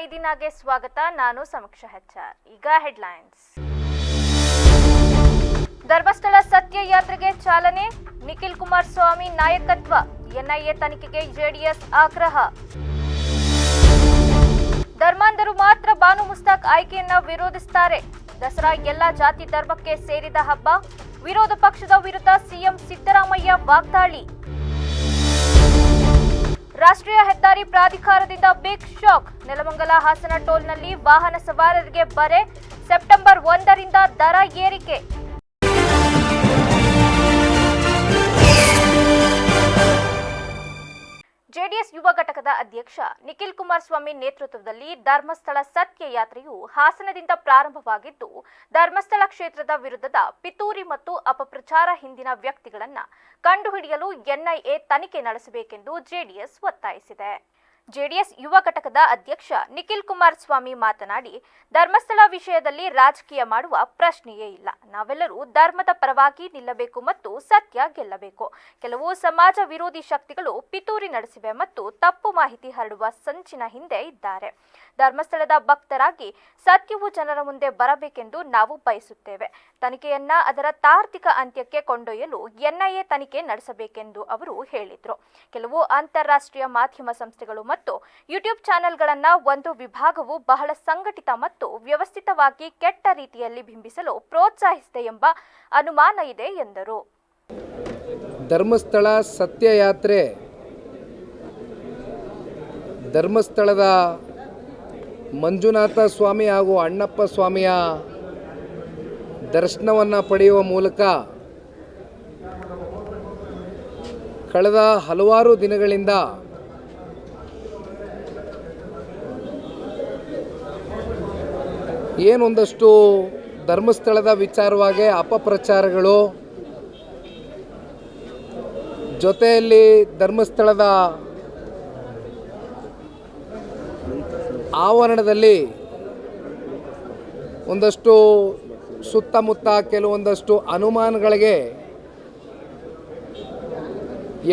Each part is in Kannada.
ಇದೀನಾಗೆ ಸ್ವಾಗತ. ನಾನು ಸಮೀಕ್ಷಾ ಹೆಚ್ಆರ್. ಈಗ ಹೆಡ್ಲೈನ್ಸ್. ಧರ್ಮಸ್ಥಳ ಸತ್ಯ ಯಾತ್ರೆಗೆ ಚಾಲನೆ, ನಿಖಿಲ್ ಕುಮಾರಸ್ವಾಮಿ ನಾಯಕತ್ವ, ಎನ್ಐಎ ತನಿಖೆಗೆ ಜೆಡಿಎಸ್ ಆಗ್ರಹ. ಧರ್ಮಾಂಧರು ಮಾತ್ರ ಬಾನು ಮುಸ್ತಾಕ್ ಆಯ್ಕೆಯನ್ನ ವಿರೋಧಿಸುತ್ತಾರೆ. ದಸರಾ ಎಲ್ಲ ಜಾತಿ ಧರ್ಮಕ್ಕೆ ಸೇರಿದ ಹಬ್ಬ, ವಿರೋಧ ಪಕ್ಷದ ವಿರುದ್ಧ ಸಿಎಂ ಸಿದ್ದರಾಮಯ್ಯ ವಾಗ್ದಾಳಿ. ರಾಷ್ಟ್ರೀಯ ಹೆದ್ದಾರಿ ಪ್ರಾಧಿಕಾರದಿಂದ ಬಿಗ್ ಶಾಕ್, ನೆಲಮಂಗಲ ಹಾಸನ ಟೋಲ್ನಲ್ಲಿ ವಾಹನ ಸವಾರರಿಗೆ ಬರೆ, ಸೆಪ್ಟೆಂಬರ್ 1ರಿಂದ ದರ ಏರಿಕೆ. ಜೆಡಿಎಸ್ ಯುವ ಘಟಕದ ಅಧ್ಯಕ್ಷ ನಿಖಿಲ್ ಕುಮಾರಸ್ವಾಮಿ ನೇತೃತ್ವದಲ್ಲಿ ಧರ್ಮಸ್ಥಳ ಸತ್ಯ ಯಾತ್ರೆಯು ಹಾಸನದಿಂದ ಪ್ರಾರಂಭವಾಗಿದ್ದು, ಧರ್ಮಸ್ಥಳ ಕ್ಷೇತ್ರದ ವಿರುದ್ಧದ ಪಿತೂರಿ ಮತ್ತು ಅಪಪ್ರಚಾರ ಹಿಂದಿನ ವ್ಯಕ್ತಿಗಳನ್ನು ಕಂಡುಹಿಡಿಯಲು ಎನ್ಐಎ ತನಿಖೆ ನಡೆಸಬೇಕೆಂದು ಜೆಡಿಎಸ್ ಒತ್ತಾಯಿಸಿದೆ. ಜೆಡಿಎಸ್ ಯುವ ಘಟಕದ ಅಧ್ಯಕ್ಷ ನಿಖಿಲ್ ಕುಮಾರಸ್ವಾಮಿ ಮಾತನಾಡಿ, ಧರ್ಮಸ್ಥಳ ವಿಷಯದಲ್ಲಿ ರಾಜಕೀಯ ಮಾಡುವ ಪ್ರಶ್ನೆಯೇ ಇಲ್ಲ. ನಾವೆಲ್ಲರೂ ಧರ್ಮದ ಪರವಾಗಿ ನಿಲ್ಲಬೇಕು ಮತ್ತು ಸತ್ಯ ಗೆಲ್ಲಬೇಕು. ಕೆಲವು ಸಮಾಜ ವಿರೋಧಿ ಶಕ್ತಿಗಳು ಪಿತೂರಿ ನಡೆಸಿವೆ ಮತ್ತು ತಪ್ಪು ಮಾಹಿತಿ ಹರಡುವ ಸಂಚಿನ ಹಿಂದೆ ಇದ್ದಾರೆ. ಧರ್ಮಸ್ಥಳದ ಭಕ್ತರಾಗಿ ಸತ್ಯವು ಜನರ ಮುಂದೆ ಬರಬೇಕೆಂದು ನಾವು ಬಯಸುತ್ತೇವೆ. ತನಿಖೆಯನ್ನ ಅದರ ತಾರ್ಕಿಕ ಅಂತ್ಯಕ್ಕೆ ಕೊಂಡೊಯ್ಯಲು ಎನ್ಐಎ ತನಿಖೆ ನಡೆಸಬೇಕೆಂದು ಅವರು ಹೇಳಿದರು. ಕೆಲವು ಅಂತಾರಾಷ್ಟ್ರೀಯ ಮಾಧ್ಯಮ ಸಂಸ್ಥೆಗಳು ಮತ್ತು ಯೂಟ್ಯೂಬ್ ಚಾನೆಲ್ಗಳನ್ನ ಒಂದು ವಿಭಾಗವು ಬಹಳ ಸಂಘಟಿತ ಮತ್ತು ವ್ಯವಸ್ಥಿತವಾಗಿ ಕೆಟ್ಟ ರೀತಿಯಲ್ಲಿ ಬಿಂಬಿಸಲು ಪ್ರೋತ್ಸಾಹಿಸಿದೆ ಎಂಬ ಅನುಮಾನ ಇದೆ ಎಂದರು. ಧರ್ಮಸ್ಥಳ ಸತ್ಯಯಾತ್ರೆ ಧರ್ಮಸ್ಥಳದ ಮಂಜುನಾಥ ಸ್ವಾಮಿ ಹಾಗೂ ಅಣ್ಣಪ್ಪ ಸ್ವಾಮಿಯ ದರ್ಶನವನ್ನು ಪಡೆಯುವ ಮೂಲಕ ಕಳೆದ ಹಲವಾರು ದಿನಗಳಿಂದ ಏನೊಂದಷ್ಟು ಧರ್ಮಸ್ಥಳದ ವಿಚಾರವಾಗಿ ಅಪಪ್ರಚಾರಗಳು, ಜೊತೆಯಲ್ಲಿ ಧರ್ಮಸ್ಥಳದ ಆವರಣದಲ್ಲಿ ಒಂದಷ್ಟು ಸುತ್ತಮುತ್ತ ಕೆಲವೊಂದಷ್ಟು ಅನುಮಾನಗಳಿಗೆ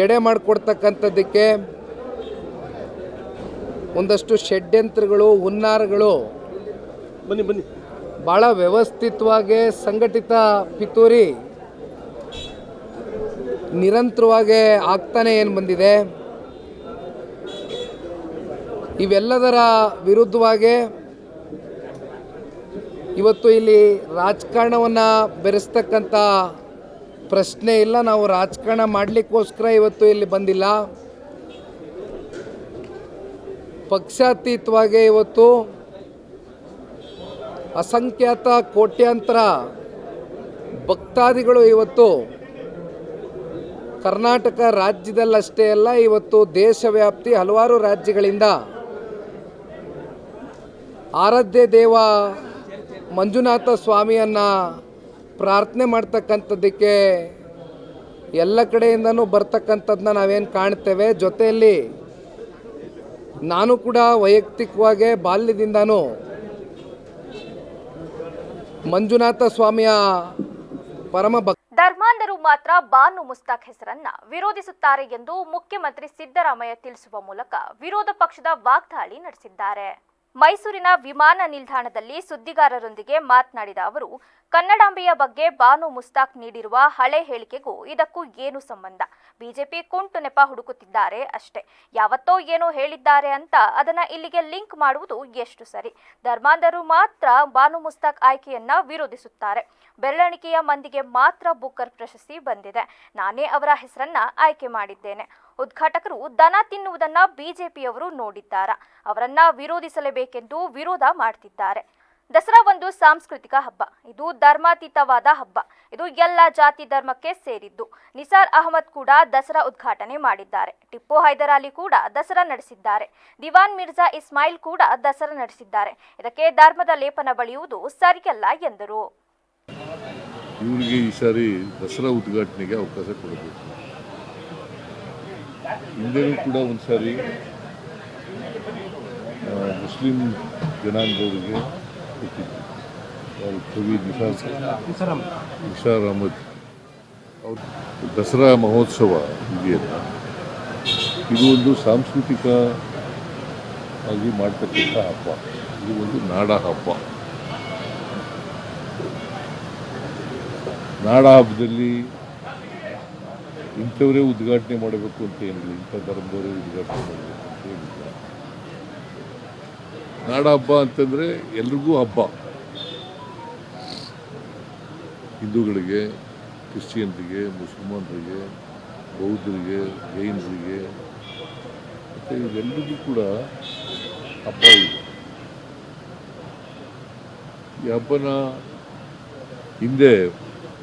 ಎಡೆ ಮಾಡಿಕೊಡ್ತಕ್ಕಂಥದ್ದಕ್ಕೆ ಒಂದಷ್ಟು ಷಡ್ಯಂತ್ರಗಳು, ಹುನ್ನಾರಗಳು ಭಾಳ ವ್ಯವಸ್ಥಿತವಾಗಿ ಸಂಘಟಿತ ಪಿತೂರಿ ನಿರಂತರವಾಗಿ ಆಗ್ತಾನೆ ಏನು ಬಂದಿದೆ. ಇವೆಲ್ಲದರ ವಿರುದ್ಧವಾಗಿ ಇವತ್ತು ಇಲ್ಲಿ ರಾಜಕಾರಣವನ್ನು ಬೆರೆಸ್ತಕ್ಕಂಥ ಪ್ರಶ್ನೆ ಇಲ್ಲ. ನಾವು ರಾಜಕಾರಣ ಮಾಡಲಿಕ್ಕೋಸ್ಕರ ಇವತ್ತು ಇಲ್ಲಿ ಬಂದಿಲ್ಲ. ಪಕ್ಷಾತೀತವಾಗಿ ಇವತ್ತು ಅಸಂಖ್ಯಾತ ಕೋಟ್ಯಾಂತರ ಭಕ್ತಾದಿಗಳು ಇವತ್ತು ಕರ್ನಾಟಕ ರಾಜ್ಯದಲ್ಲಷ್ಟೇ ಅಲ್ಲ, ಇವತ್ತು ದೇಶವ್ಯಾಪ್ತಿ ಹಲವಾರು ರಾಜ್ಯಗಳಿಂದ ಆರಾಧ್ಯ ದೇವ ಮಂಜುನಾಥ ಸ್ವಾಮಿಯನ್ನು ಪ್ರಾರ್ಥನೆ ಮಾಡ್ತಕ್ಕಂಥದ್ದಕ್ಕೆ ಎಲ್ಲ ಕಡೆಯಿಂದನೂ ಬರ್ತಕ್ಕಂಥದ್ದನ್ನ ನಾವೇನು ಕಾಣ್ತೇವೆ. ಜೊತೆಯಲ್ಲಿ ನಾನು ಕೂಡ ವೈಯಕ್ತಿಕವಾಗಿ ಬಾಲ್ಯದಿಂದನೂ ಮಂಜುನಾಥ ಸ್ವಾಮಿಯ ಪರಮ ಧರ್ಮಾಂಧರು ಮಾತ್ರ ಬಾನು ಮುಸ್ತಾಕ್ ಹೆಸರನ್ನ ವಿರೋಧಿಸುತ್ತಾರೆ ಎಂದು ಮುಖ್ಯಮಂತ್ರಿ ಸಿದ್ದರಾಮಯ್ಯ ತಿಳಿಸುವ ಮೂಲಕ ವಿರೋಧ ಪಕ್ಷದ ವಾಗ್ದಾಳಿ ನಡೆಸಿದ್ದಾರೆ. ಮೈಸೂರಿನ ವಿಮಾನ ನಿಲ್ದಾಣದಲ್ಲಿ ಸುದ್ದಿಗಾರರೊಂದಿಗೆ ಮಾತನಾಡಿದ ಅವರು, ಕನ್ನಡಾಂಬೆಯ ಬಗ್ಗೆ ಬಾನು ಮುಸ್ತಾಕ್ ನೀಡಿರುವ ಹಳೆ ಹೇಳಿಕೆಗೂ ಇದಕ್ಕೂ ಏನು ಸಂಬಂಧ? ಬಿಜೆಪಿ ಕುಂಟು ನೆಪ ಹುಡುಕುತ್ತಿದ್ದಾರೆ ಅಷ್ಟೇ. ಯಾವತ್ತೋ ಏನೋ ಹೇಳಿದ್ದಾರೆ ಅಂತ ಅದನ್ನ ಇಲ್ಲಿಗೆ ಲಿಂಕ್ ಮಾಡುವುದು ಎಷ್ಟು ಸರಿ? ಧರ್ಮಾಂಧರು ಮಾತ್ರ ಬಾನು ಮುಸ್ತಾಕ್ ಆಯ್ಕೆಯನ್ನ ವಿರೋಧಿಸುತ್ತಾರೆ. ಬೆರಳೆಣಿಕೆಯ ಮಂದಿಗೆ ಮಾತ್ರ ಬುಕ್ಕರ್ ಪ್ರಶಸ್ತಿ ಬಂದಿದೆ. ನಾನೇ ಅವರ ಹೆಸರನ್ನ ಆಯ್ಕೆ ಮಾಡಿದ್ದೇನೆ. ಉದ್ಘಾಟಕರು ದನ ತಿನ್ನುವುದನ್ನ ಬಿಜೆಪಿಯವರು ನೋಡಿದ್ದಾರಾ? ಅವರನ್ನ ವಿರೋಧಿಸಲೇಬೇಕೆಂದು ವಿರೋಧ ಮಾಡ್ತಿದ್ದಾರೆ. ದಸರಾ ಒಂದು ಸಾಂಸ್ಕೃತಿಕ ಹಬ್ಬ. ಇದು ಧರ್ಮಾತೀತವಾದ ಹಬ್ಬ. ಇದು ಎಲ್ಲ ಜಾತಿ ಧರ್ಮಕ್ಕೆ ಸೇರಿದ್ದು. ನಿಸಾರ್ ಅಹಮದ್ ಕೂಡ ದಸರಾ ಉದ್ಘಾಟನೆ ಮಾಡಿದ್ದಾರೆ. ಟಿಪ್ಪು ಹೈದರ್ ಅಲಿ ಕೂಡ ದಸರಾ ನಡೆಸಿದ್ದಾರೆ. ದಿವಾನ್ ಮಿರ್ಜಾ ಇಸ್ಮಾಯಿಲ್ ಕೂಡ ದಸರಾ ನಡೆಸಿದ್ದಾರೆ. ಇದಕ್ಕೆ ಧರ್ಮದ ಲೇಪನ ಬಳಿಯುವುದು ಸರಿಯಲ್ಲ ಎಂದರು. ಇವರಿಗೆ ಈ ಸಾರಿ ದಸರಾ ಉದ್ಘಾಟನೆಗೆ ಅವಕಾಶ ಕೊಡಬೇಕು. ಹಿಂದೆನೂ ಕೂಡ ಒಂದು ಸಾರಿ ಮುಸ್ಲಿಂ ಜನಾಂಗದವರಿಗೆ ಕೊಟ್ಟಿತ್ತು. ಕವಿ ನಿಸಾರ್ ಅಹಮದ್ ಅವ್ರ ದಸರಾ ಮಹೋತ್ಸವ ಇದೆಯಲ್ಲ, ಇದು ಒಂದು ಸಾಂಸ್ಕೃತಿಕ ಆಗಿ ಮಾಡ್ತಕ್ಕಂಥ ಹಬ್ಬ. ಇದು ಒಂದು ನಾಡ ಹಬ್ಬ. ನಾಡ ಹಬ್ಬದಲ್ಲಿ ಇಂಥವರೇ ಉದ್ಘಾಟನೆ ಮಾಡಬೇಕು ಅಂತ ಏನಿಲ್ಲ, ಇಂಥ ಧರ್ಮದವರೇ ಉದ್ಘಾಟನೆ ಮಾಡಬೇಕು ಅಂತ ಏನಿಲ್ಲ. ನಾಡ ಹಬ್ಬ ಅಂತಂದರೆ ಎಲ್ರಿಗೂ ಹಬ್ಬ. ಹಿಂದೂಗಳಿಗೆ, ಕ್ರಿಶ್ಚಿಯನ್ರಿಗೆ, ಮುಸಲ್ಮಾನರಿಗೆ, ಬೌದ್ಧರಿಗೆ, ಜೈನರಿಗೆ ಮತ್ತು ಇವೆಲ್ಲರಿಗೂ ಕೂಡ ಹಬ್ಬ ಇದೆ. ಈ ಹಬ್ಬನ ಹಿಂದೆ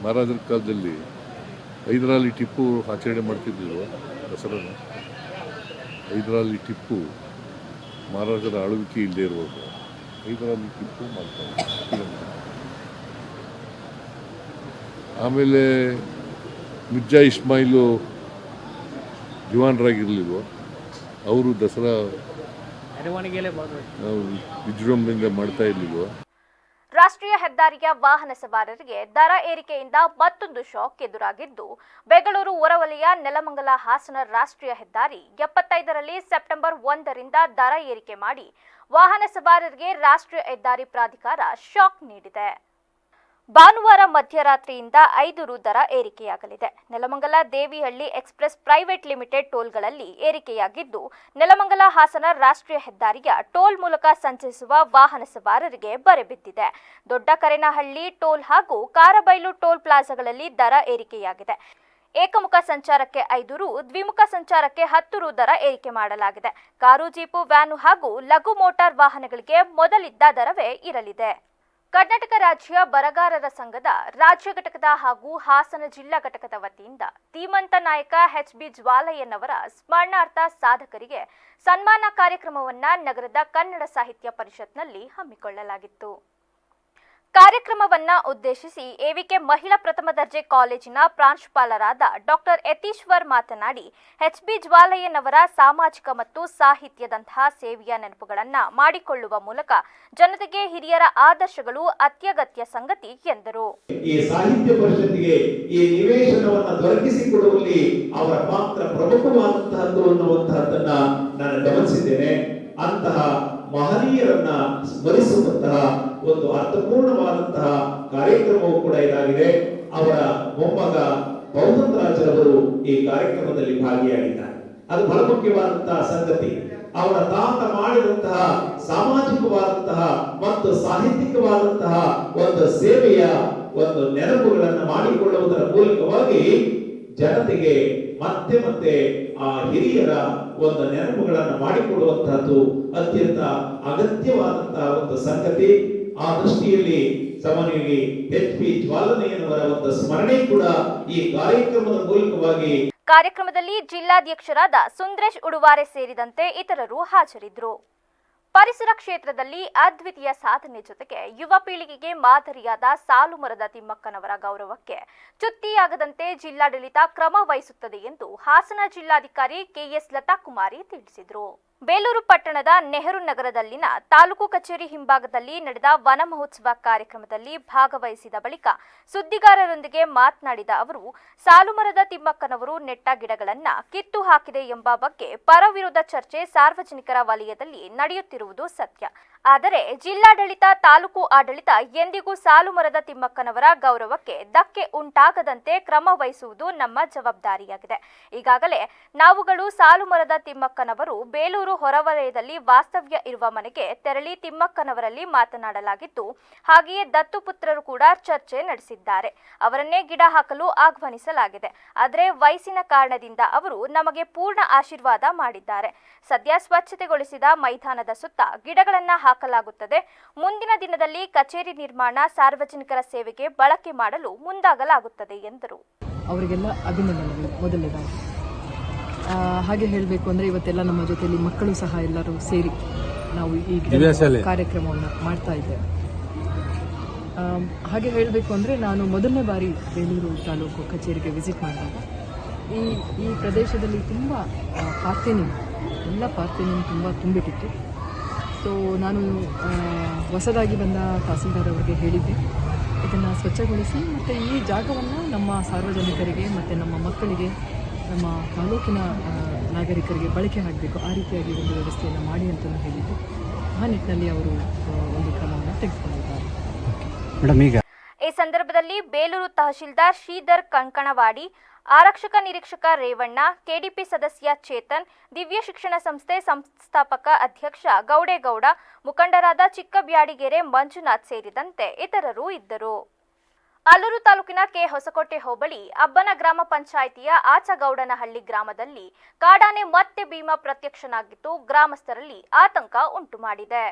ಮಹಾರಾಜರ ಕಾಲದಲ್ಲಿ ಹೈದರಾಲಿ ಟಿಪ್ಪು ಆಚರಣೆ ಮಾಡ್ತಿದ್ದಿಲ್ವ ದಸರಾನ? ಹೈದರಾಲಿ ಟಿಪ್ಪು ಮಹಾರಾಜರ ಆಳ್ವಿಕೆ ಇಲ್ಲದೆ ಇರುವಾಗ ಹೈದರಾಲಿ ಟಿಪ್ಪು ಮಾಡ್ತಾರೆ. ಆಮೇಲೆ ಮಿರ್ಜಾ ಇಸ್ಮಾಯಿಲು ದಿವಾನರಾಗಿರಲಿಲ್ವ, ಅವರು ದಸರಾ ವಿಜೃಂಭಣೆಯಿಂದ ಮಾಡ್ತಾ ಇರಲಿಲ್ವ? ರಾಷ್ಟ್ರೀಯ ಹೆದ್ದಾರಿಯ ವಾಹನ ಸವಾರರಿಗೆ ದರ ಏರಿಕೆಯಿಂದ ಮತ್ತೊಂದು ಶಾಕ್ ಎದುರಾಗಿದ್ದು, ಬೆಂಗಳೂರು ಹೊರವಲಯ ನೆಲಮಂಗಲ ಹಾಸನ ರಾಷ್ಟ್ರೀಯ ಹೆದ್ದಾರಿ 75ರಲ್ಲಿ ಸೆಪ್ಟೆಂಬರ್ 1ರಿಂದ ದರ ಏರಿಕೆ ಮಾಡಿ ವಾಹನ ಸವಾರರಿಗೆ ರಾಷ್ಟ್ರೀಯ ಹೆದ್ದಾರಿ ಪ್ರಾಧಿಕಾರ ಶಾಕ್ ನೀಡಿದೆ. ಭಾನುವಾರ ಮಧ್ಯರಾತ್ರಿಯಿಂದ 5 ರು ದರ ಏರಿಕೆಯಾಗಲಿದೆ. Nelamangala Devihalli express private limited ಟೋಲ್ಗಳಲ್ಲಿ ಏರಿಕೆಯಾಗಿದ್ದು, ನೆಲಮಂಗಲ ಹಾಸನ ರಾಷ್ಟ್ರೀಯ ಹೆದ್ದಾರಿಯ ಟೋಲ್ ಮೂಲಕ ಸಂಚರಿಸುವ ವಾಹನ ಸವಾರರಿಗೆ ಬರೆ ಬಿದ್ದಿದೆ. ದೊಡ್ಡ ಕರೇನಹಳ್ಳಿ ಟೋಲ್ ಹಾಗೂ ಕಾರಬೈಲು ಟೋಲ್ ಪ್ಲಾಜಾಗಳಲ್ಲಿ ದರ ಏರಿಕೆಯಾಗಿದೆ. ಏಕಮುಖ ಸಂಚಾರಕ್ಕೆ 5 ರು, ದ್ವಿಮುಖ ಸಂಚಾರಕ್ಕೆ 10 ರು ದರ ಏರಿಕೆ ಮಾಡಲಾಗಿದೆ. ಕಾರು, ಜೀಪು, ವ್ಯಾನು ಹಾಗೂ ಲಘು ಮೋಟಾರ್ ವಾಹನಗಳಿಗೆ ಮೊದಲಿದ್ದ ದರವೇ ಇರಲಿದೆ. ಕರ್ನಾಟಕ ರಾಜ್ಯ ಬರಗಾರರ ಸಂಘದ ರಾಜ್ಯ ಘಟಕದ ಹಾಗೂ ಹಾಸನ ಜಿಲ್ಲಾ ಘಟಕದ ವತಿಯಿಂದ ಧೀಮಂತ ನಾಯಕ ಎಚ್.ಬಿ. ಜ್ವಾಲಯ್ಯನವರ ಸ್ಮರಣಾರ್ಥ ಸಾಧಕರಿಗೆ ಸನ್ಮಾನ ಕಾರ್ಯಕ್ರಮವನ್ನು ನಗರದ ಕನ್ನಡ ಸಾಹಿತ್ಯ ಪರಿಷತ್ನಲ್ಲಿ ಹಮ್ಮಿಕೊಳ್ಳಲಾಗಿತ್ತು. ಕಾರ್ಯಕ್ರಮವನ್ನ ಉದ್ದೇಶಿಸಿ ಎವಿಕೆ ಮಹಿಳಾ ಪ್ರಥಮ ದರ್ಜೆ ಕಾಲೇಜಿನ ಪ್ರಾಂಶುಪಾಲರಾದ ಡಾಕ್ಟರ್ ಯತೀಶ್ವರ್ ಮಾತನಾಡಿ, ಎಚ್.ಬಿ. ಜ್ವಾಲಯ್ಯನವರ ಸಾಮಾಜಿಕ ಮತ್ತು ಸಾಹಿತ್ಯದಂತಹ ಸೇವೆಯ ನೆನಪುಗಳನ್ನು ಮಾಡಿಕೊಳ್ಳುವ ಮೂಲಕ ಜನತೆಗೆ ಹಿರಿಯರ ಆದರ್ಶಗಳು ಅತ್ಯಗತ್ಯ ಸಂಗತಿ ಎಂದರು. ಈ ಸಾಹಿತ್ಯ ಪರಿಷತ್ತಿಗೆ ಈ ನಿವೇಶನವನ್ನು ದೊರಕಿಸಿಕೊಡುವಲ್ಲಿ ಅವರ ಪಾತ್ರ ಪ್ರಮುಖವಾದಂತಹದ್ದು ಅನ್ನುವಂತಹದ್ದನ್ನ ನಾನು ಗಮನಿಸಿದ್ದೇನೆ. ಅಂತಹ ಮಹನೀಯರನ್ನ ಸ್ಮರಿಸುವಂತಹ ಒಂದು ಅರ್ಥಪೂರ್ಣವಾದಂತಹ ಕಾರ್ಯಕ್ರಮವೂ ಕೂಡ ಇದಾಗಿದೆ. ಅವರ ಮೊಮ್ಮಗ ಬೌದ್ಧರಾಜರವರು ಈ ಕಾರ್ಯಕ್ರಮದಲ್ಲಿ ಭಾಗಿಯಾಗಿದ್ದಾರೆ. ಅದು ಬಹಳ ಮುಖ್ಯವಾದಂತಹ ಸಂಗತಿ. ಅವರ ತಾತ ಮಾಡಿದಂತಹ ಸಾಮಾಜಿಕವಾದಂತಹ ಮತ್ತು ಸಾಹಿತ್ಯಿಕವಾದಂತಹ ಒಂದು ಸೇವೆಯ ಒಂದು ನೆನಪುಗಳನ್ನು ಮಾಡಿಕೊಳ್ಳುವುದರ ಮೂಲಕವಾಗಿ ಜನತೆಗೆ ಮತ್ತೆ ಮತ್ತೆ ಆ ಹಿರಿಯರ ಒಂದು ನೆನಪುಗಳನ್ನು ಮಾಡಿಕೊಡುವಂತಹದ್ದು ಅತ್ಯಂತ ಅಗತ್ಯವಾದಂತಹ ಒಂದು ಸಂಗತಿ. ಆ ದೃಷ್ಟಿಯಲ್ಲಿ ಸಾಮಾನ್ಯವಾಗಿ ಎಚ್.ಬಿ. ಜ್ವಾಲಯ್ಯನವರ ಒಂದು ಸ್ಮರಣೆ ಕೂಡ ಈ ಕಾರ್ಯಕ್ರಮದ ಮೂಲಕವಾಗಿ. ಕಾರ್ಯಕ್ರಮದಲ್ಲಿ ಜಿಲ್ಲಾಧ್ಯಕ್ಷರಾದ ಸುಂದರೇಶ್ ಉಡುವಾರೆ ಸೇರಿದಂತೆ ಇತರರು ಹಾಜರಿದ್ದರು. ಪರಿಸರ ಕ್ಷೇತ್ರದಲ್ಲಿ ಅದ್ವಿತೀಯ ಸಾಧನೆ ಜೊತೆಗೆ ಯುವ ಪೀಳಿಗೆಗೆ ಮಾದರಿಯಾದ ಸಾಲುಮರದ ತಿಮ್ಮಕ್ಕನವರ ಗೌರವಕ್ಕೆ ಚ್ಯುತಿಯಾಗದಂತೆ ಜಿಲ್ಲಾಡಳಿತ ಕ್ರಮ ವಹಿಸುತ್ತದೆ ಎಂದು ಹಾಸನ ಜಿಲ್ಲಾಧಿಕಾರಿ ಕೆಎಸ್ ಲತಾ ಕುಮಾರಿ ತಿಳಿಸಿದರು. ಬೇಲೂರು ಪಟ್ಟಣದ ನೆಹರು ನಗರದಲ್ಲಿನ ತಾಲೂಕು ಕಚೇರಿ ಹಿಂಭಾಗದಲ್ಲಿ ನಡೆದ ವನ ಮಹೋತ್ಸವ ಕಾರ್ಯಕ್ರಮದಲ್ಲಿ ಭಾಗವಹಿಸಿದ ಬಳಿಕ ಸುದ್ದಿಗಾರರೊಂದಿಗೆ ಮಾತನಾಡಿದ ಅವರು, ಸಾಲುಮರದ ತಿಮ್ಮಕ್ಕನವರು ನೆಟ್ಟ ಗಿಡಗಳನ್ನು ಕಿತ್ತು ಹಾಕಿದೆ ಎಂಬ ಬಗ್ಗೆ ಪರವಿರೋಧ ಚರ್ಚೆ ಸಾರ್ವಜನಿಕರ ವಲಯದಲ್ಲಿ ನಡೆಯುತ್ತಿರುವುದು ಸತ್ಯ. ಆದರೆ ಜಿಲ್ಲಾಡಳಿತ, ತಾಲೂಕು ಆಡಳಿತ ಎಂದಿಗೂ ಸಾಲುಮರದ ತಿಮ್ಮಕ್ಕನವರ ಗೌರವಕ್ಕೆ ಧಕ್ಕೆ ಉಂಟಾಗದಂತೆ ಕ್ರಮ ವಹಿಸುವುದು ನಮ್ಮ ಜವಾಬ್ದಾರಿಯಾಗಿದೆ. ಈಗಾಗಲೇ ನಾವುಗಳು ಸಾಲುಮರದ ತಿಮ್ಮಕ್ಕನವರು ಬೇಲೂರು ಹೊರವಲಯದಲ್ಲಿ ವಾಸ್ತವ್ಯ ಇರುವ ಮನೆಗೆ ತೆರಳಿ ತಿಮ್ಮಕ್ಕನವರಲ್ಲಿ ಮಾತನಾಡಲಾಗಿದ್ದು, ಹಾಗೆಯೇ ದತ್ತುಪುತ್ರರು ಕೂಡ ಚರ್ಚೆ ನಡೆಸಿದ್ದಾರೆ. ಅವರನ್ನೇ ಗಿಡ ಹಾಕಲು ಆಹ್ವಾನಿಸಲಾಗಿದೆ. ಆದರೆ ವಯಸ್ಸಿನ ಕಾರಣದಿಂದ ಅವರು ನಮಗೆ ಪೂರ್ಣ ಆಶೀರ್ವಾದ ಮಾಡಿದ್ದಾರೆ. ಸದ್ಯ ಸ್ವಚ್ಛತೆಗೊಳಿಸಿದ ಮೈದಾನದ ಸುತ್ತ ಗಿಡಗಳನ್ನು ಹಾಕಲಾಗುತ್ತದೆ. ಮುಂದಿನ ದಿನದಲ್ಲಿ ಕಚೇರಿ ನಿರ್ಮಾಣ ಸಾರ್ವಜನಿಕರ ಸೇವೆಗೆ ಬಳಕೆ ಮಾಡಲು ಮುಂದಾಗಲಾಗುತ್ತದೆ ಎಂದರು. ಅವರಿಗೆಲ್ಲ ಅಭಿನಂದನೆಗಳು ಮೊದಲನೇದಾಗಿ. ಹಾಗೆ ಹೇಳಬೇಕು ಅಂದರೆ ಇವತ್ತೆಲ್ಲ ನಮ್ಮ ಜೊತೆಯಲ್ಲಿ ಮಕ್ಕಳು ಸಹ ಎಲ್ಲರೂ ಸೇರಿ ನಾವು ಈ ಕಾರ್ಯಕ್ರಮವನ್ನು ಮಾಡ್ತಾ ಇದ್ದೇವೆ. ಹಾಗೆ ಹೇಳಬೇಕು ಅಂದರೆ ನಾನು ಮೊದಲನೇ ಬಾರಿ ಬೇಲೂರು ತಾಲೂಕು ಕಚೇರಿಗೆ ವಿಸಿಟ್ ಮಾಡಿದಾಗ ಈ ಪ್ರದೇಶದಲ್ಲಿ ತುಂಬ ಪಾರ್ಥೇನಿಯಂ ತುಂಬ ತುಂಬಿಟ್ಟಿತ್ತು. ಸೊ ನಾನು ಹೊಸದಾಗಿ ಬಂದ ತಹಸೀಲ್ದಾರ್ ಅವರಿಗೆ ಹೇಳಿದ್ದೆ, ಇದನ್ನು ಸ್ವಚ್ಛಗೊಳಿಸಿ ಮತ್ತು ಈ ಜಾಗವನ್ನು ನಮ್ಮ ಸಾರ್ವಜನಿಕರಿಗೆ ಮತ್ತು ನಮ್ಮ ಮಕ್ಕಳಿಗೆ ನಮ್ಮ ತಾಲೂಕಿನ ನಾಗರಿಕರಿಗೆ ಬಳಕೆ ಆಗಬೇಕು, ಆ ರೀತಿಯಾಗಿ ಒಂದು ವ್ಯವಸ್ಥೆಯನ್ನು ಮಾಡಿ ಅಂತಲೂ ಹೇಳಿದ್ದು. ಆ ನಿಟ್ಟಿನಲ್ಲಿ ಅವರು ಒಂದು ಕ್ರಮವನ್ನು ತೆಗೆದುಕೊಂಡಿದ್ದಾರೆ. ಮೇಡಮ್, ಈಗ ಈ ಸಂದರ್ಭದಲ್ಲಿ ಬೇಲೂರು ತಹಶೀಲ್ದಾರ್ ಶ್ರೀಧರ್ ಕಂಕಣವಾಡಿ, ಆರಕ್ಷಕ ನಿರೀಕ್ಷಕ ರೇವಣ್ಣ, ಕೆಡಿಪಿ ಸದಸ್ಯ ಚೇತನ್, ದಿವ್ಯ ಶಿಕ್ಷಣ ಸಂಸ್ಥೆ ಸಂಸ್ಥಾಪಕ ಅಧ್ಯಕ್ಷ ಗೌಡೇಗೌಡ, ಮುಖಂಡರಾದ ಚಿಕ್ಕಬ್ಯಾಡಿಗೆರೆ ಮಂಜುನಾಥ್ ಸೇರಿದಂತೆ ಇತರರು ಇದ್ದರು. ಆಲೂರು ತಾಲೂಕಿನ ಕೆ ಹೊಸಕೋಟೆ ಹೋಬಳಿ ಅಬ್ಬನ ಗ್ರಾಮ ಪಂಚಾಯಿತಿಯ ಆಚಗೌಡನಹಳ್ಳಿ ಗ್ರಾಮದಲ್ಲಿ ಕಾಡಾನೆ ಮತ್ತೆ ಭೀಮ ಪ್ರತ್ಯಕ್ಷನಾಗಿದ್ದು ಗ್ರಾಮಸ್ಥರಲ್ಲಿ ಆತಂಕ ಉಂಟು ಮಾಡಿದೆ.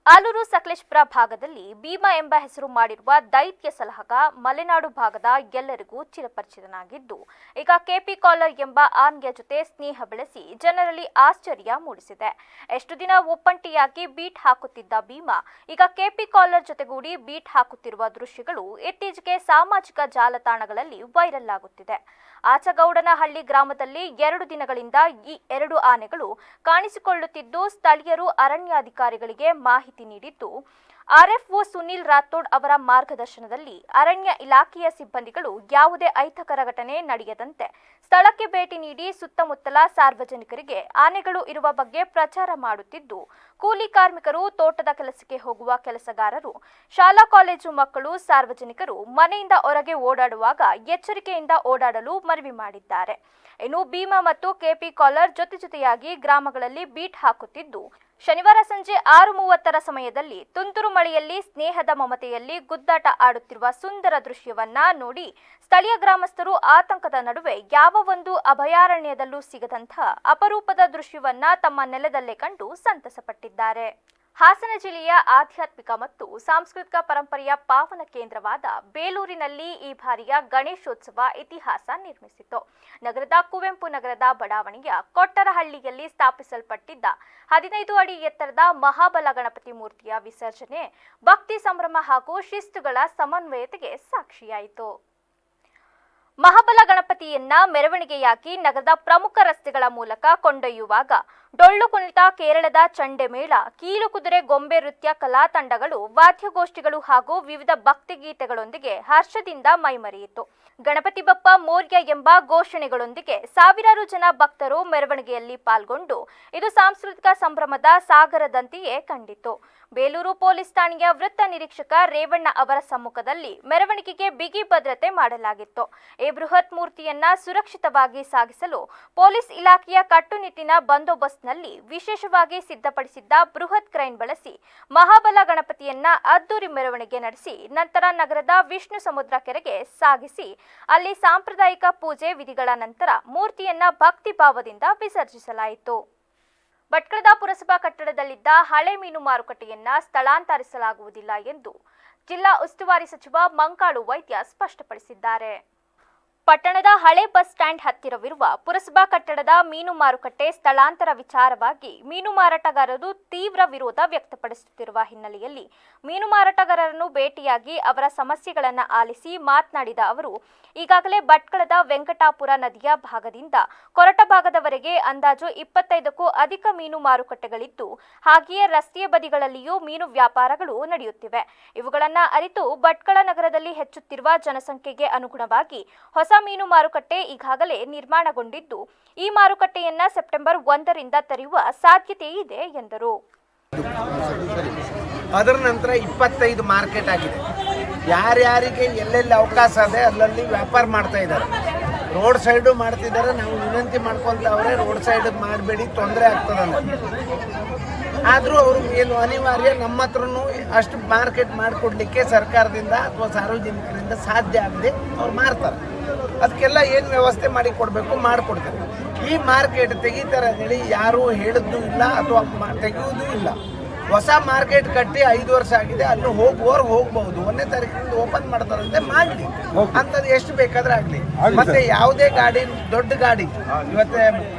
ಆಲೂರು ಸಕಲೇಶ್ಪುರ ಭಾಗದಲ್ಲಿ ಭೀಮಾ ಎಂಬ ಹೆಸರು ಮಾಡಿರುವ ದೈತ್ಯ ಸಲಹಗ ಮಲೆನಾಡು ಭಾಗದ ಎಲ್ಲರಿಗೂ ಚಿರಪರಿಚಿತನಾಗಿದ್ದು, ಈಗ ಕೆಪಿ ಕಾಲರ್ ಎಂಬ ಆನೆಯ ಜೊತೆ ಸ್ನೇಹ ಬೆಳೆಸಿ ಜನರಲ್ಲಿ ಆಶ್ಚರ್ಯ ಮೂಡಿಸಿದೆ. ಎಷ್ಟು ದಿನ ಒಪ್ಪಂಟಿಯಾಗಿ ಬೀಟ್ ಹಾಕುತ್ತಿದ್ದ ಭೀಮಾ ಈಗ ಕೆಪಿ ಕಾಲರ್ ಜೊತೆಗೂಡಿ ಬೀಟ್ ಹಾಕುತ್ತಿರುವ ದೃಶ್ಯಗಳು ಇತ್ತೀಚೆಗೆ ಸಾಮಾಜಿಕ ಜಾಲತಾಣಗಳಲ್ಲಿ ವೈರಲ್ ಆಗುತ್ತಿದೆ. ಆಚಗೌಡನಹಳ್ಳಿ ಗ್ರಾಮದಲ್ಲಿ 2 ದಿನಗಳಿಂದ ಈ 2 ಆನೆಗಳು ಕಾಣಿಸಿಕೊಳ್ಳುತ್ತಿದ್ದು, ಸ್ಥಳೀಯರು ಅರಣ್ಯಾಧಿಕಾರಿಗಳಿಗೆ ಮಾಹಿತಿ ನೀಡಿದ್ದು, ಆರ್ಎಫ್ಒ ಸುನಿಲ್ ರಾಥೋಡ್ ಅವರ ಮಾರ್ಗದರ್ಶನದಲ್ಲಿ ಅರಣ್ಯ ಇಲಾಖೆಯ ಸಿಬ್ಬಂದಿಗಳು ಯಾವುದೇ ಅಹಿತಕರ ಘಟನೆ ನಡೆಯದಂತೆ ಸ್ಥಳಕ್ಕೆ ಭೇಟಿ ನೀಡಿ ಸುತ್ತಮುತ್ತಲ ಸಾರ್ವಜನಿಕರಿಗೆ ಆನೆಗಳು ಇರುವ ಬಗ್ಗೆ ಪ್ರಚಾರ ಮಾಡುತ್ತಿದ್ದು, ಕೂಲಿ ಕಾರ್ಮಿಕರು, ತೋಟದ ಕೆಲಸಕ್ಕೆ ಹೋಗುವ ಕೆಲಸಗಾರರು, ಶಾಲಾ ಕಾಲೇಜು ಮಕ್ಕಳು, ಸಾರ್ವಜನಿಕರು ಮನೆಯಿಂದ ಹೊರಗೆ ಓಡಾಡುವಾಗ ಎಚ್ಚರಿಕೆಯಿಂದ ಓಡಾಡಲು ಮನವಿ ಮಾಡಿದ್ದಾರೆ. ಇನ್ನು ಭೀಮಾ ಮತ್ತು ಕೆಪಿ ಕಾಲರ್ ಜೊತೆಯಾಗಿ ಗ್ರಾಮಗಳಲ್ಲಿ ಬೀಟ್ ಹಾಕುತ್ತಿದ್ದು, ಶನಿವಾರ ಸಂಜೆ 6:30ರ ಸಮಯದಲ್ಲಿ ತುಂತುರು ಮಳೆಯಲ್ಲಿ ಸ್ನೇಹದ ಮಮತೆಯಲ್ಲಿ ಗುದ್ದಾಟ ಆಡುತ್ತಿರುವ ಸುಂದರ ದೃಶ್ಯವನ್ನ ನೋಡಿ ಸ್ಥಳೀಯ ಗ್ರಾಮಸ್ಥರು ಆತಂಕದ ನಡುವೆ ಯಾವ ಒಂದು ಅಭಯಾರಣ್ಯದಲ್ಲೂ ಸಿಗದಂತಹ ಅಪರೂಪದ ದೃಶ್ಯವನ್ನ ತಮ್ಮ ನೆಲದಲ್ಲೇ ಕಂಡು ಸಂತಸಪಟ್ಟಿದ್ದಾರೆ. ಹಾಸನ ಜಿಲ್ಲೆಯ ಆಧ್ಯಾತ್ಮಿಕ ಮತ್ತು ಸಾಂಸ್ಕೃತಿಕ ಪರಂಪರೆಯ ಪಾವನ ಕೇಂದ್ರವಾದ ಬೇಲೂರಿನಲ್ಲಿ ಈ ಬಾರಿಯ ಗಣೇಶೋತ್ಸವ ಇತಿಹಾಸ ನಿರ್ಮಿಸಿತು. ನಗರದ ಕುವೆಂಪು ನಗರದ ಬಡಾವಣೆಯ ಕೊಟ್ಟರಹಳ್ಳಿಯಲ್ಲಿ ಸ್ಥಾಪಿಸಲ್ಪಟ್ಟಿದ್ದ 15 ಅಡಿ ಎತ್ತರದ ಮಹಾಬಲ ಗಣಪತಿ ಮೂರ್ತಿಯ ವಿಸರ್ಜನೆ ಭಕ್ತಿ ಸಂಭ್ರಮ ಹಾಗೂ ಶಿಸ್ತುಗಳ ಸಮನ್ವಯತೆಗೆ ಸಾಕ್ಷಿಯಾಯಿತು. ಮಹಾಬಲ ಗಣಪತಿಯನ್ನ ಮೆರವಣಿಗೆಯಾಗಿ ನಗರದ ಪ್ರಮುಖ ರಸ್ತೆಗಳ ಮೂಲಕ ಕೊಂಡೊಯ್ಯುವಾಗ ಡೊಳ್ಳು ಕುಣಿತ, ಕೇರಳದ ಚಂಡೆಮೇಳ, ಕೀಲು ಕುದುರೆ, ಗೊಂಬೆ ನೃತ್ಯ ಕಲಾ ತಂಡಗಳು, ವಾದ್ಯಗೋಷ್ಠಿಗಳು ಹಾಗೂ ವಿವಿಧ ಭಕ್ತಿಗೀತೆಗಳೊಂದಿಗೆ ಹರ್ಷದಿಂದ ಮೈಮರೆಯಿತು. ಗಣಪತಿ ಬಪ್ಪ ಮೋರ್ಯ ಎಂಬ ಘೋಷಣೆಗಳೊಂದಿಗೆ ಸಾವಿರಾರು ಜನ ಭಕ್ತರು ಮೆರವಣಿಗೆಯಲ್ಲಿ ಪಾಲ್ಗೊಂಡು ಇದು ಸಾಂಸ್ಕೃತಿಕ ಸಂಭ್ರಮದ ಸಾಗರದಂತೆಯೇ ಕಂಡಿತು. ಬೇಲೂರು ಪೊಲೀಸ್ ಠಾಣೆಯ ವೃತ್ತ ನಿರೀಕ್ಷಕ ರೇವಣ್ಣ ಅವರ ಸಮ್ಮುಖದಲ್ಲಿ ಮೆರವಣಿಗೆಗೆ ಬಿಗಿ ಭದ್ರತೆ ಮಾಡಲಾಗಿತ್ತು. ಈ ಬೃಹತ್ ಮೂರ್ತಿಯನ್ನ ಸುರಕ್ಷಿತವಾಗಿ ಸಾಗಿಸಲು ಪೊಲೀಸ್ ಇಲಾಖೆಯ ಕಟ್ಟುನಿಟ್ಟಿನ ಬಂದೋಬಸ್ತ್ನಲ್ಲಿ ವಿಶೇಷವಾಗಿ ಸಿದ್ಧಪಡಿಸಿದ್ದ ಬೃಹತ್ ಕ್ರೈನ್ ಬಳಸಿ ಮಹಾಬಲ ಗಣಪತಿಯನ್ನ ಅದ್ದೂರಿ ಮೆರವಣಿಗೆ ನಡೆಸಿ ನಂತರ ನಗರದ ವಿಷ್ಣು ಸಮುದ್ರ ಕೆರೆಗೆ ಸಾಗಿಸಿ ಅಲ್ಲಿ ಸಾಂಪ್ರದಾಯಿಕ ಪೂಜೆ ವಿಧಿಗಳ ನಂತರ ಮೂರ್ತಿಯನ್ನ ಭಕ್ತಿ ಭಾವದಿಂದ ವಿಸರ್ಜಿಸಲಾಯಿತು. ಭಟ್ಕಳದ ಪುರಸಭಾ ಕಟ್ಟಡದಲ್ಲಿದ್ದ ಹಳೆ ಮೀನು ಮಾರುಕಟ್ಟೆಯನ್ನ ಸ್ಥಳಾಂತರಿಸಲಾಗುವುದಿಲ್ಲ ಎಂದು ಜಿಲ್ಲಾ ಉಸ್ತುವಾರಿ ಸಚಿವ ಮಂಕಾಳು ವೈದ್ಯ ಸ್ಪಷ್ಟಪಡಿಸಿದ್ದಾರೆ. ಪಟ್ಟಣದ ಹಳೆ ಬಸ್ ಸ್ಟ್ಯಾಂಡ್ ಹತ್ತಿರವಿರುವ ಪುರಸಭಾ ಕಟ್ಟಡದ ಮೀನು ಮಾರುಕಟ್ಟೆ ಸ್ಥಳಾಂತರ ವಿಚಾರವಾಗಿ ಮೀನು ಮಾರಾಟಗಾರರು ತೀವ್ರ ವಿರೋಧ ವ್ಯಕ್ತಪಡಿಸುತ್ತಿರುವ ಹಿನ್ನೆಲೆಯಲ್ಲಿ ಮೀನು ಮಾರಾಟಗಾರರನ್ನು ಭೇಟಿಯಾಗಿ ಅವರ ಸಮಸ್ಯೆಗಳನ್ನು ಆಲಿಸಿ ಮಾತನಾಡಿದ ಅವರು, ಈಗಾಗಲೇ ಭಟ್ಕಳದ ವೆಂಕಟಾಪುರ ನದಿಯ ಭಾಗದಿಂದ ಕೊರಟ ಭಾಗದವರೆಗೆ ಅಂದಾಜು 25ಕ್ಕೂ ಅಧಿಕ ಮೀನು ಮಾರುಕಟ್ಟೆಗಳಿದ್ದು, ಹಾಗೆಯೇ ರಸ್ತೆಯ ಬದಿಗಳಲ್ಲಿಯೂ ಮೀನು ವ್ಯಾಪಾರಗಳು ನಡೆಯುತ್ತಿವೆ. ಇವುಗಳನ್ನು ಅರಿತು ಭಟ್ಕಳ ನಗರದಲ್ಲಿ ಹೆಚ್ಚುತ್ತಿರುವ ಜನಸಂಖ್ಯೆಗೆ ಅನುಗುಣವಾಗಿ ಹೊಸ ಮೀನು ಮಾರುಕಟ್ಟೆ ಈಗಾಗಲೇ ನಿರ್ಮಾಣಗೊಂಡಿದ್ದು, ಈ ಮಾರುಕಟ್ಟೆಯನ್ನ ಸೆಪ್ಟೆಂಬರ್ 1ರಿಂದ ತೆರೆಯುವ ಸಾಧ್ಯತೆ ಇದೆ ಎಂದರು. ಅದರ ನಂತರ 25 ಮಾರ್ಕೆಟ್ ಆಗಿದೆ. ಯಾರ್ಯಾರಿಗೆ ಎಲ್ಲೆಲ್ಲಿ ಅವಕಾಶ ಇದೆ ಅಲ್ಲಲ್ಲಿ ವ್ಯಾಪಾರ ಮಾಡ್ತಾ ಇದ್ದಾರೆ. ರೋಡ್ ಸೈಡು ಮಾಡ್ತಿದ್ದಾರೆ. ನಾವು ವಿನಂತಿ ಮಾಡ್ಕೊಳ್ತಾವ್ರೆ, ರೋಡ್ ಸೈಡ್ ಮಾಡಬೇಡಿ, ತೊಂದರೆ ಆಗ್ತದಂತ. ಆದರೂ ಅವರು ಏನು ಅನಿವಾರ್ಯ, ನಮ್ಮ ಹತ್ರನೂ ಅಷ್ಟು ಮಾರ್ಕೆಟ್ ಮಾಡಿಕೊಡ್ಲಿಕ್ಕೆ ಸರ್ಕಾರದಿಂದ ಅಥವಾ ಸಾರ್ವಜನಿಕರಿಂದ ಸಾಧ್ಯ ಆಗದೆ ಅವ್ರು ಮಾರ್ತಾರೆ. ಅದಕ್ಕೆಲ್ಲ ಏನು ವ್ಯವಸ್ಥೆ ಮಾಡಿ ಕೊಡಬೇಕು ಮಾಡಿಕೊಡ್ತಾರೆ. ಈ ಮಾರ್ಕೆಟ್ ತೆಗಿತಾರೆ ಅಂತೇಳಿ ಯಾರೂ ಹೇಳಿದ್ದು ಇಲ್ಲ ಅಥವಾ ತೆಗೆಯುವುದೂ ಇಲ್ಲ. ಹೊಸ ಮಾರ್ಕೆಟ್ ಕಟ್ಟಿ 5 ವರ್ಷ ಆಗಿದೆ. ಅಲ್ಲಿ ಹೋಗುವವ್ರು ಹೋಗ್ಬಹುದು. 1ನೇ ತಾರೀಕಿನಿಂದ ಓಪನ್ ಮಾಡ್ತಾರಂತೆ, ಮಾಡಲಿ. ಅಂಥದ್ದು ಎಷ್ಟು ಬೇಕಾದ್ರೆ ಆಗಲಿ. ಮತ್ತೆ ಯಾವುದೇ ಗಾಡಿ, ದೊಡ್ಡ ಗಾಡಿ, ಇವತ್ತೇ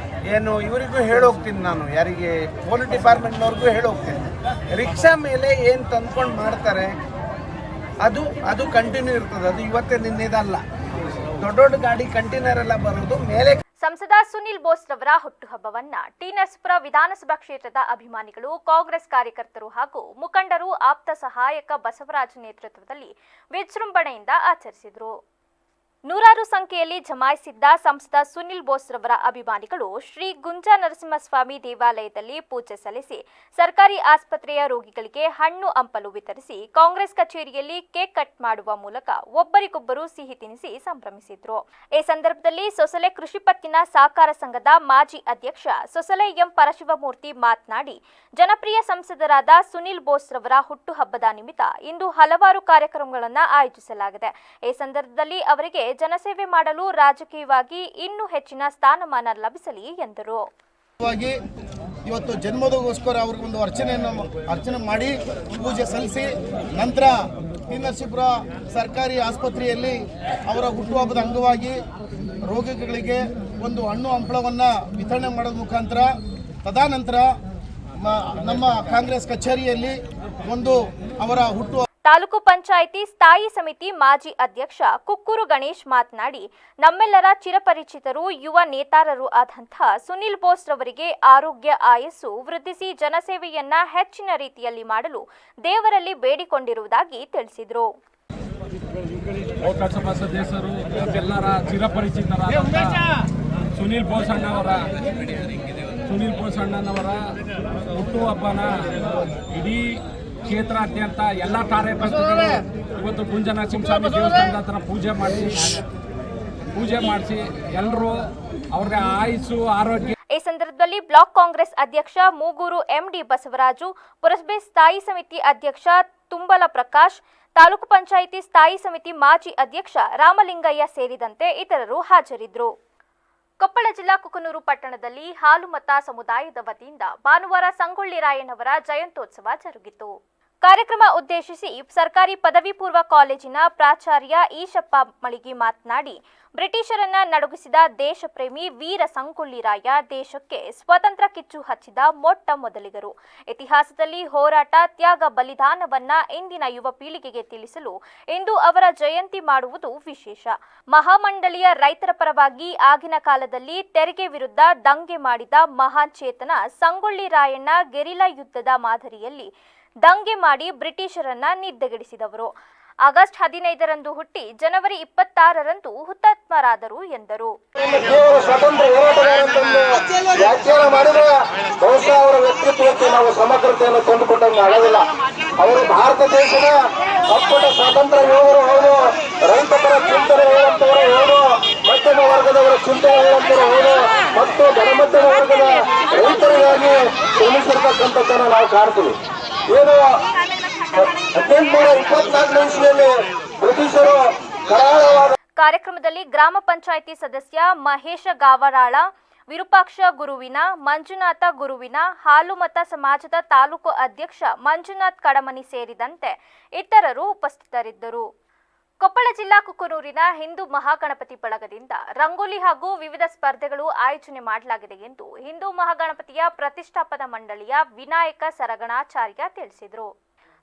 ಏನು ಇವರಿಗೂ ಹೇಳೋಗ್ತೀನಿ ನಾನು, ಯಾರಿಗೆ ಪೊಲೀಸ್ ಡಿಪಾರ್ಟ್ಮೆಂಟ್ನವ್ರಿಗೂ ಹೇಳೋಗ್ತೀನಿ, ರಿಕ್ಷಾ ಮೇಲೆ ಏನು ತಂದ್ಕೊಂಡು ಮಾಡ್ತಾರೆ ಅದು ಕಂಟಿನ್ಯೂ ಇರ್ತದೆ. ಅದು ಇವತ್ತೇ ನಿನ್ನೆದಲ್ಲ. ದೊಡ್ಡ ಗಾಡಿ ಕಂಟೈನರ್ ಎಲ್ಲ ಬರೋದು ಮೇಲೆ. ಸಂಸದ ಸುನಿಲ್ ಬೋಸ್ ರವರ ಹುಟ್ಟುಹಬ್ಬವನ್ನ ಟಿ ನರಸೀಪುರ ವಿಧಾನಸಭಾ ಕ್ಷೇತ್ರದ ಅಭಿಮಾನಿಗಳು, ಕಾಂಗ್ರೆಸ್ ಕಾರ್ಯಕರ್ತರು ಹಾಗೂ ಮುಖಂಡರು, ಆಪ್ತ ಸಹಾಯಕ ಬಸವರಾಜ್ ನೇತೃತ್ವದಲ್ಲಿ ವಿಜೃಂಭಣೆಯಿಂದ ಆಚರಿಸಿದರು. ನೂರಾರು ಸಂಖ್ಯೆಯಲ್ಲಿ ಜಮಾಯಿಸಿದ್ದ ಸಂಸದ ಸುನಿಲ್ ಬೋಸ್ ರವರ ಅಭಿಮಾನಿಗಳು ಶ್ರೀ ಗುಂಜ ನರಸಿಂಹಸ್ವಾಮಿ ದೇವಾಲಯದಲ್ಲಿ ಪೂಜೆ ಸಲ್ಲಿಸಿ ಸರ್ಕಾರಿ ಆಸ್ಪತ್ರೆಯ ರೋಗಿಗಳಿಗೆ ಹಣ್ಣು ಹಂಪಲು ವಿತರಿಸಿ ಕಾಂಗ್ರೆಸ್ ಕಚೇರಿಯಲ್ಲಿ ಕೇಕ್ ಕಟ್ ಮಾಡುವ ಮೂಲಕ ಒಬ್ಬರಿಗೊಬ್ಬರು ಸಿಹಿ ತಿನ್ನಿಸಿ ಸಂಭ್ರಮಿಸಿದ್ರು. ಈ ಸಂದರ್ಭದಲ್ಲಿ ಸೊಸಲೆ ಕೃಷಿ ಪತ್ತಿನ ಸಹಕಾರ ಸಂಘದ ಮಾಜಿ ಅಧ್ಯಕ್ಷ ಸೊಸಲೆ ಎಂ ಪರಶಿವಮೂರ್ತಿ ಮಾತನಾಡಿ, ಜನಪ್ರಿಯ ಸಂಸದರಾದ ಸುನಿಲ್ ಬೋಸ್ ರವರ ಹುಟ್ಟುಹಬ್ಬದ ನಿಮಿತ್ತ ಇಂದು ಹಲವಾರು ಕಾರ್ಯಕ್ರಮಗಳನ್ನು ಆಯೋಜಿಸಲಾಗಿದೆ. ಈ ಸಂದರ್ಭದಲ್ಲಿ ಅವರಿಗೆ ಜನಸೇವೆ ಮಾಡಲು ರಾಜಕೀಯವಾಗಿ ಇನ್ನೂ ಹೆಚ್ಚಿನ ಸ್ಥಾನಮಾನ ಲಭಿಸಲಿ ಎಂದರು. ಇವತ್ತು ಜನ್ಮದಗೋಸ್ಕರ ಅವ್ರಿಗೆ ಒಂದು ಅರ್ಚನೆ ಮಾಡಿ ಪೂಜೆ ಸಲ್ಲಿಸಿ ನಂತರ ನರಸೀಪುರ ಸರ್ಕಾರಿ ಆಸ್ಪತ್ರೆಯಲ್ಲಿ ಅವರ ಹುಟ್ಟುಹಬ್ಬದ ಅಂಗವಾಗಿ ರೋಗಿಗಳಿಗೆ ಒಂದು ಹಣ್ಣು ಹಂಪಳವನ್ನು ವಿತರಣೆ ಮಾಡೋದ್ರ ಮುಖಾಂತರ ತದನಂತರ ನಮ್ಮ ಕಾಂಗ್ರೆಸ್ ಕಚೇರಿಯಲ್ಲಿ ಒಂದು ಅವರ ಹುಟ್ಟು ತಾಲೂಕು ಪಂಚಾಯಿತಿ ಸ್ಥಾಯಿ ಸಮಿತಿ ಮಾಜಿ ಅಧ್ಯಕ್ಷ ಕುಕ್ಕೂರು ಗಣೇಶ್ ಮಾತನಾಡಿ, ನಮ್ಮೆಲ್ಲರ ಚಿರಪರಿಚಿತರು ಯುವ ನೇತಾರರು ಆದಂತಹ ಸುನಿಲ್ ಬೋಸ್ ರವರಿಗೆ ಆರೋಗ್ಯ ಆಯಸ್ಸು ವೃದ್ಧಿಸಿ ಜನಸೇವೆಯನ್ನ ಹೆಚ್ಚಿನ ರೀತಿಯಲ್ಲಿ ಮಾಡಲು ದೇವರಲ್ಲಿ ಬೇಡಿಕೊಂಡಿರುವುದಾಗಿ ತಿಳಿಸಿದರು. ಲೋಕಸಭಾ ಸದಸ್ಯರು ಎಲ್ಲರ ಚಿರಪರಿಚಿತರಾದ ಸುನಿಲ್ ಬೋಸ್ ಅಣ್ಣನವರ ಹುಟ್ಟುಹಬ್ಬನ ಇಡೀ ಕ್ಷೇತ್ರಾದ್ಯಂತ ಎಲ್ಲ ಕಾರ್ಯಕರ್ತರು ಇವತ್ತು ಗುಂಜ ನರಸಿಂಹಸ್ವಾಮಿ ದೇವಸ್ಥಾನದ ಹತ್ರ ಪೂಜೆ ಮಾಡಿಸಿ ಎಲ್ಲರೂ ಅವ್ರಿಗೆ ಆಯುಸ್ಸು ಆರೋಗ್ಯ. ಈ ಸಂದರ್ಭದಲ್ಲಿ ಬ್ಲಾಕ್ ಕಾಂಗ್ರೆಸ್ ಅಧ್ಯಕ್ಷ ಮೂಗೂರು ಎಂಡಿ ಬಸವರಾಜು, ಪುರಸಭೆ ಸ್ಥಾಯಿ ಸಮಿತಿ ಅಧ್ಯಕ್ಷ ತುಂಬಲ ಪ್ರಕಾಶ್, ತಾಲೂಕು ಪಂಚಾಯಿತಿ ಸ್ಥಾಯಿ ಸಮಿತಿ ಮಾಜಿ ಅಧ್ಯಕ್ಷ ರಾಮಲಿಂಗಯ್ಯ ಸೇರಿದಂತೆ ಇತರರು ಹಾಜರಿದ್ದರು. ಕೊಪ್ಪಳ ಜಿಲ್ಲಾ ಕುಕನೂರು ಪಟ್ಟಣದಲ್ಲಿ ಹಾಲುಮತ ಸಮುದಾಯದ ವತಿಯಿಂದ ಭಾನುವಾರ ಸಂಗೊಳ್ಳಿ ರಾಯಣ್ಣವರ ಜಯಂತ್ಯೋತ್ಸವ ಜರುಗಿತು. ಕಾರ್ಯಕ್ರಮ ಉದ್ದೇಶಿಸಿ ಸರ್ಕಾರಿ ಪದವಿ ಪೂರ್ವ ಕಾಲೇಜಿನ ಪ್ರಾಚಾರ್ಯ ಈಶಪ್ಪ ಮಳಿಗಿ ಮಾತನಾಡಿ, ಬ್ರಿಟಿಷರನ್ನ ನಡುಗಿಸಿದ ದೇಶಪ್ರೇಮಿ ವೀರ ಸಂಗೊಳ್ಳಿ ರಾಯ ದೇಶಕ್ಕೆ ಸ್ವತಂತ್ರ ಕಿಚ್ಚು ಹಚ್ಚಿದ ಮೊಟ್ಟ ಮೊದಲಿಗರು. ಇತಿಹಾಸದಲ್ಲಿ ಹೋರಾಟ, ತ್ಯಾಗ, ಬಲಿದಾನವನ್ನ ಇಂದಿನ ಯುವ ಪೀಳಿಗೆಗೆ ತಿಳಿಸಲು ಇಂದು ಅವರ ಜಯಂತಿ ಮಾಡುವುದು ವಿಶೇಷ. ಮಹಾಮಂಡಳಿಯ ರೈತರ ಪರವಾಗಿ ಆಗಿನ ಕಾಲದಲ್ಲಿ ತೆರಿಗೆ ವಿರುದ್ಧ ದಂಗೆ ಮಾಡಿದ ಮಹಾನ್ ಚೇತನ ಸಂಗೊಳ್ಳಿ ರಾಯಣ್ಣ ಗೆರಿಲ್ಲಾ ಯುದ್ಧದ ಮಾದರಿಯಲ್ಲಿ ದಂಗೆ ಮಾಡಿ ಬ್ರಿಟಿಷರನ್ನ ನಿದ್ದೆಗೆಡಿಸಿದವರು. ಆಗಸ್ಟ್ 15ರಂದು ಹುಟ್ಟಿ ಜನವರಿ 26ರಂದು ಹುತಾತ್ಮರಾದರು ಎಂದರು. ಸ್ವತಂತ್ರ ವ್ಯಾಖ್ಯಾನ ಮಾಡಿದ್ರೆ ಬಹುಶಃ ಅವರ ವ್ಯಕ್ತಿತ್ವಕ್ಕೆ ನಾವು ಸಮಗ್ರತೆಯನ್ನು ತಂದುಕೊಟ್ಟಂಗೆ ಆಗೋದಿಲ್ಲ. ಅವರು ಭಾರತ ದೇಶದ ಅಪ್ಪಟ ಸ್ವಾತಂತ್ರ್ಯ ಯೋಧರು ಹೌದು, ರೈತ ಪರ ಚಿಂತನೆ ಹೇಳುವಂತವರು ಹೌದು, ಮಧ್ಯಮ ವರ್ಗದವರ ಚಿಂತನೆ ಹೇಳುವಂತವರು ಹೌದು, ಮತ್ತು ಬಡಮಧ್ಯಮ ವರ್ಗದ ರೈತರಿಗಾಗಿ ಶ್ರಮಿಸಿರ್ತಕ್ಕಂಥದ್ದನ್ನು ನಾವು ಕಾಣ್ತೀವಿ. ಏನು 1824 ಇಸ್ವಿಯಲ್ಲಿ ಬ್ರಿಟಿಷರು ಕರಾಳವಾದ ಕಾರ್ಯಕ್ರಮದಲ್ಲಿ ಗ್ರಾಮ ಪಂಚಾಯಿತಿ ಸದಸ್ಯ ಮಹೇಶ ಗಾವರಾಳ, ವಿರೂಪಾಕ್ಷ ಗುರುವಿನ, ಮಂಜುನಾಥ ಗುರುವಿನ, ಹಾಲುಮತ ಸಮಾಜದ ತಾಲೂಕು ಅಧ್ಯಕ್ಷ ಮಂಜುನಾಥ್ ಕಡಮನಿ ಸೇರಿದಂತೆ ಇತರರು ಉಪಸ್ಥಿತರಿದ್ದರು. ಕೊಪ್ಪಳ ಜಿಲ್ಲಾ ಕುಕನೂರಿನ ಹಿಂದೂ ಮಹಾಗಣಪತಿ ಬಳಗದಿಂದ ರಂಗೋಲಿ ಹಾಗೂ ವಿವಿಧ ಸ್ಪರ್ಧೆಗಳು ಆಯೋಜನೆ ಮಾಡಲಾಗಿದೆ ಎಂದು ಹಿಂದೂ ಮಹಾಗಣಪತಿಯ ಪ್ರತಿಷ್ಠಾಪನಾ ಮಂಡಳಿಯ ವಿನಾಯಕ ಸರಗಣಾಚಾರ್ಯ ತಿಳಿಸಿದರು.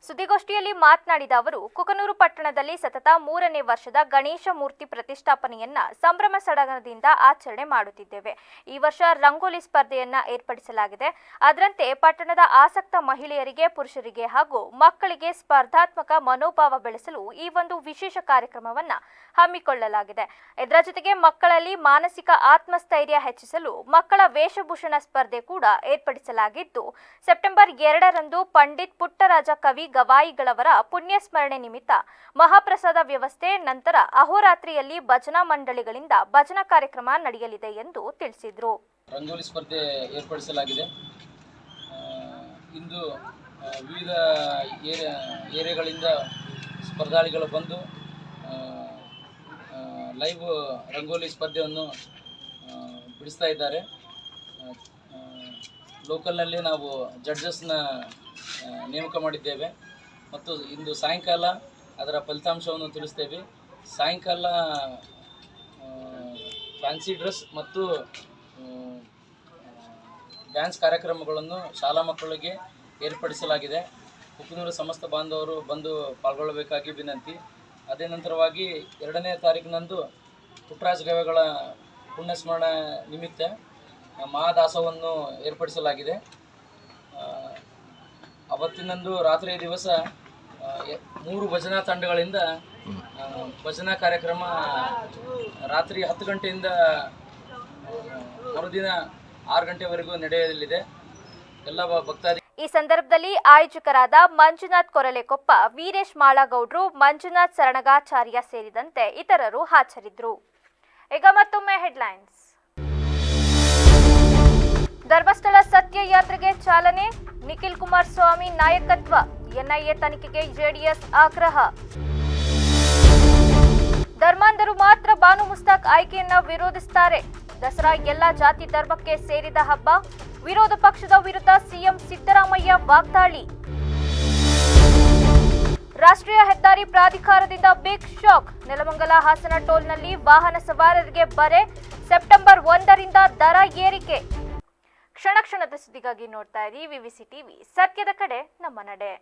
ಸುದ್ದಿಗೋಷ್ಠಿಯಲ್ಲಿ ಮಾತನಾಡಿದ ಅವರು, ಕುಕನೂರು ಪಟ್ಟಣದಲ್ಲಿ ಸತತ 3ನೇ ವರ್ಷದ ಗಣೇಶ ಮೂರ್ತಿ ಪ್ರತಿಷ್ಠಾಪನೆಯನ್ನ ಸಂಭ್ರಮ ಸಡಗರದಿಂದ ಆಚರಣೆ ಮಾಡುತ್ತಿದ್ದೇವೆ. ಈ ವರ್ಷ ರಂಗೋಲಿ ಸ್ಪರ್ಧೆಯನ್ನ ಏರ್ಪಡಿಸಲಾಗಿದೆ. ಅದರಂತೆ ಪಟ್ಟಣದ ಆಸಕ್ತ ಮಹಿಳೆಯರಿಗೆ, ಪುರುಷರಿಗೆ ಹಾಗೂ ಮಕ್ಕಳಿಗೆ ಸ್ಪರ್ಧಾತ್ಮಕ ಮನೋಭಾವ ಬೆಳೆಸಲು ಈ ಒಂದು ವಿಶೇಷ ಕಾರ್ಯಕ್ರಮವನ್ನ ಹಮ್ಮಿಕೊಳ್ಳಲಾಗಿದೆ. ಇದರ ಜೊತೆಗೆ ಮಕ್ಕಳಲ್ಲಿ ಮಾನಸಿಕ ಆತ್ಮಸ್ಥೈರ್ಯ ಹೆಚ್ಚಿಸಲು ಮಕ್ಕಳ ವೇಷಭೂಷಣ ಸ್ಪರ್ಧೆ ಕೂಡ ಏರ್ಪಡಿಸಲಾಗಿದ್ದು, ಸೆಪ್ಟೆಂಬರ್ 2ರಂದು ಪಂಡಿತ್ ಪುಟ್ಟರಾಜ ಕವಿ ಗವಾಯಿಗಳವರ ಪುಣ್ಯಸ್ಮರಣೆ ನಿಮಿತ್ತ ಮಹಾಪ್ರಸಾದ ವ್ಯವಸ್ಥೆ, ನಂತರ ಅಹೋರಾತ್ರಿಯಲ್ಲಿ ಭಜನಾ ಮಂಡಳಿಗಳಿಂದ ಭಜನಾ ಕಾರ್ಯಕ್ರಮ ನಡೆಯಲಿದೆ ಎಂದು ತಿಳಿಸಿದರು. ರಂಗೋಲಿ ಸ್ಪರ್ಧೆ ಏರ್ಪಡಿಸಲಾಗಿದೆ. ಇಂದು ವಿವಿಧ ಏರಿಯಾಗಳಿಂದ ಸ್ಪರ್ಧಾಳಿಗಳು ಬಂದು ಲೈವ್ ರಂಗೋಲಿ ಸ್ಪರ್ಧೆಯನ್ನು ಬಿಡಿಸ್ತಾ ಇದ್ದಾರೆ. ಲೋಕಲ್ನಲ್ಲಿ ನಾವು ಜಡ್ಜಸ್ನ ನೇಮಕ ಮಾಡಿದ್ದೇವೆ ಮತ್ತು ಇಂದು ಸಾಯಂಕಾಲ ಅದರ ಫಲಿತಾಂಶವನ್ನು ತಿಳಿಸ್ತೇವೆ. ಸಾಯಂಕಾಲ ಫ್ಯಾನ್ಸಿ ಡ್ರೆಸ್ ಮತ್ತು ಡ್ಯಾನ್ಸ್ ಕಾರ್ಯಕ್ರಮಗಳನ್ನು ಶಾಲಾ ಮಕ್ಕಳಿಗೆ ಏರ್ಪಡಿಸಲಾಗಿದೆ. ಕುಕನೂರು ಸಮಸ್ತ ಬಾಂಧವರು ಬಂದು ಪಾಲ್ಗೊಳ್ಳಬೇಕಾಗಿ ವಿನಂತಿ. ಅದೇ ನಂತರವಾಗಿ 2ನೇ ತಾರೀಕಿನಂದು ಪುಟ್ಟರಾಜ ಗವಾಯಿಗಳ ಪುಣ್ಯಸ್ಮರಣ ನಿಮಿತ್ತ ಮಹಾದಾಸವನ್ನು ಏರ್ಪಡಿಸಲಾಗಿದೆ. ಅವತ್ತಿನಂದು ರಾತ್ರಿಯ ದಿವಸ 3 ಭಜನಾ ತಂಡಗಳಿಂದ ಭಜನಾ ಕಾರ್ಯಕ್ರಮ ರಾತ್ರಿ 10 ಗಂಟೆಯಿಂದ ಮರುದಿನ 6 ಗಂಟೆವರೆಗೂ ನಡೆಯಲಿದೆ. ಎಲ್ಲ ಭಕ್ತಾದಿ ಈ ಸಂದರ್ಭದಲ್ಲಿ ಆಯೋಜಕರಾದ ಮಂಜುನಾಥ್ ಕೊರಲೆಕೊಪ್ಪ, ವೀರೇಶ್ ಮಾಳಗೌಡ್ರು, ಮಂಜುನಾಥ್ ಸರಣಗಾಚಾರ್ಯ ಸೇರಿದಂತೆ ಇತರರು ಹಾಜರಿದ್ದರು. ಈಗ ಮತ್ತೊಮ್ಮೆ ಹೆಡ್ಲೈನ್ಸ್. ಧರ್ಮಸ್ಥಳ ಸತ್ಯ ಯಾತ್ರೆಗೆ ಚಾಲನೆ, ನಿಖಿಲ್ ಕುಮಾರಸ್ವಾಮಿ ನಾಯಕತ್ವ, ಎನ್ಐಎ ತನಿಖೆಗೆ ಜೆಡಿಎಸ್ ಆಗ್ರಹ. ಧರ್ಮಾಂಧರು ಮಾತ್ರ ಬಾನು ಮುಸ್ತಾಕ್ ಆಯ್ಕೆಯನ್ನ ವಿರೋಧಿಸುತ್ತಾರೆ. ದಸರಾ ಎಲ್ಲ ಜಾತಿ ಧರ್ಮಕ್ಕೆ ಸೇರಿದ ಹಬ್ಬ, ವಿರೋಧ ಪಕ್ಷದ ವಿರುದ್ಧ ಸಿಎಂ ಸಿದ್ದರಾಮಯ್ಯ ವಾಗ್ದಾಳಿ. ರಾಷ್ಟ್ರೀಯ ಹೆದ್ದಾರಿ ಪ್ರಾಧಿಕಾರದಿಂದ ಬಿಗ್ ಶಾಕ್, ನೆಲಮಂಗಲ ಹಾಸನ ಟೋಲ್ನಲ್ಲಿ ವಾಹನ ಸವಾರರಿಗೆ ಬರೆ, ಸೆಪ್ಟೆಂಬರ್ 1ರಿಂದ ದರ ಏರಿಕೆ. ಕ್ಷಣ ಕ್ಷಣದ ಸುದ್ದಿಗಾಗಿ ನೋಡ್ತಾ ಇರಿ ವಿವಿಸಿ ಟಿವಿ, ಸತ್ಯದ ಕಡೆ ನಮ್ಮ ನಡೆ.